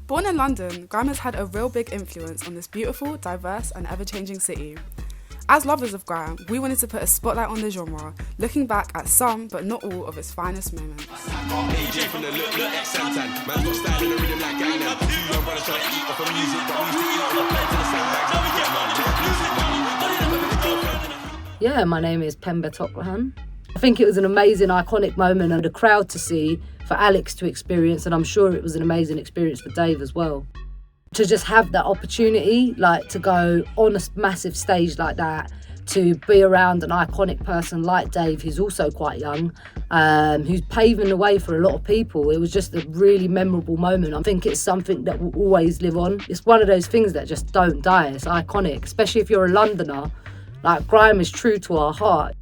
Born in London, Grime has had a real big influence on this beautiful, diverse and ever-changing city. As lovers of Grime, we wanted to put a spotlight on the genre, looking back at some, but not all, of its finest moments. Yeah, my name is Pemba. I think it was an amazing, iconic moment and a crowd to see, for Alex to experience, and I'm sure it was an amazing experience for Dave as well. To just have that opportunity, like to go on a massive stage like that, to be around an iconic person like Dave, who's also quite young, who's paving the way for a lot of people. It was just a really memorable moment. I think it's something that will always live on. It's one of those things that just don't die. It's iconic, especially if you're a Londoner. Like, Grime is true to our heart.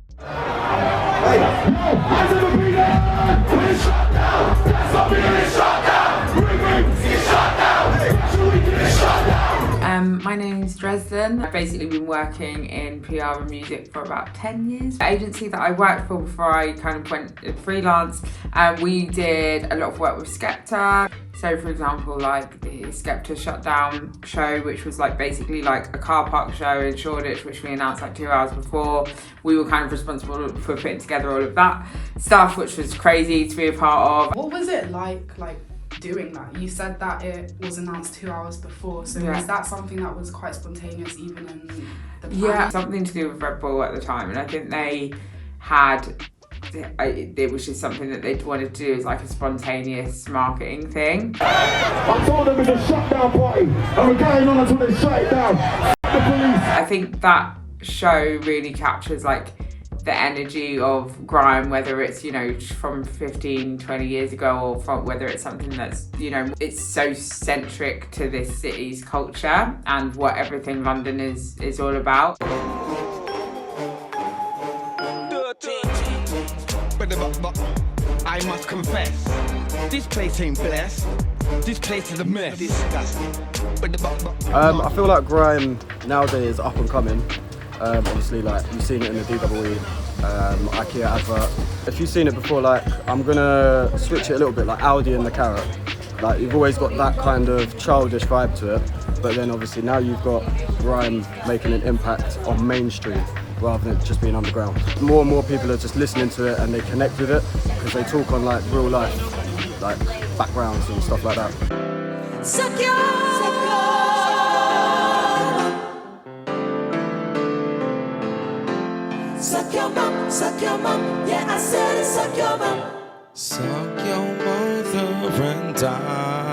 My name's Dresden. I've basically been working in PR and music for about 10 years. The agency that I worked for before I kind of went freelance, we did a lot of work with Skepta. So for example, like the Skepta Shutdown show, which was like basically like a car park show in Shoreditch, which we announced like 2 hours before. We were kind of responsible for putting together all of that stuff, which was crazy to be a part of. What was it like doing that? You said that it was announced 2 hours before, so was that something that was quite spontaneous even in the plan? Yeah, something to do with Red Bull at the time, and I think they had, it was just something that they wanted to do as like a spontaneous marketing thing. I told them it's a shutdown party and we're going on until they shut it down. The police. I think that show really captures like the energy of Grime, whether it's, you know, from 15, 20 years ago, or from whether it's something that's, you know, it's so centric to this city's culture and what everything London is all about. I must confess, this place ain't blessed. This place is a mess. I feel like Grime nowadays is up and coming. Obviously, like, you've seen it in the DWE, IKEA advert. If you've seen it before, like, I'm gonna switch it a little bit, like Audi and the Carrot. Like, you've always got that kind of childish vibe to it, but then obviously now you've got Grime making an impact on mainstream rather than just being underground. More and more people are just listening to it and they connect with it because they talk on like real life, like backgrounds and stuff like that. Suck your mom, yeah, I said it, suck your mom. Suck your mother and die.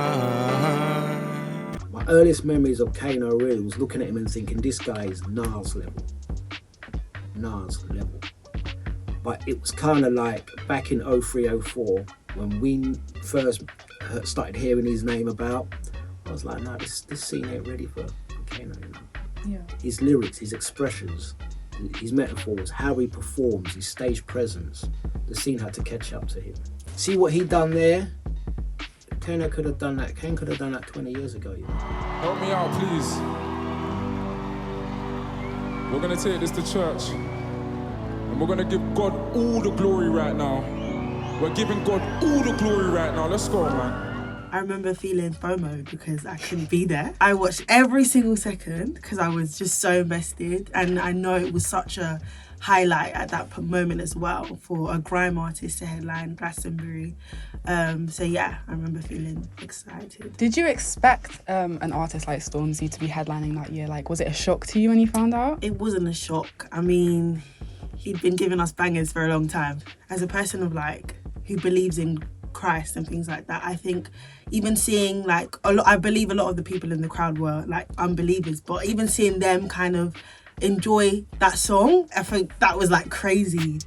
My earliest memories of Kano really was looking at him and thinking, this guy is Nas level. But it was kind of like back in 03, 04, when we first started hearing his name about, I was like, no, this scene ain't ready for Kano, you know? Yeah. His lyrics, his expressions, his metaphors, how he performs, his stage presence, the scene had to catch up to him. See what he done there? Kano could have done that. Kane could have done that 20 years ago, you know? Help me out, please. We're gonna take this to church, and we're gonna give God all the glory right now. We're giving God all the glory right now. Let's go, man. I remember feeling FOMO because I couldn't be there. I watched every single second because I was just so invested, and I know it was such a highlight at that moment as well for a Grime artist to headline Glastonbury. So yeah, I remember feeling excited. Did you expect an artist like Stormzy to be headlining that year? Like, was it a shock to you when you found out? It wasn't a shock. I mean, he'd been giving us bangers for a long time. As a person of like who believes in Christ and things like that, I think even seeing like I believe a lot of the people in the crowd were like unbelievers, but even seeing them kind of enjoy that song, I think that was like crazy.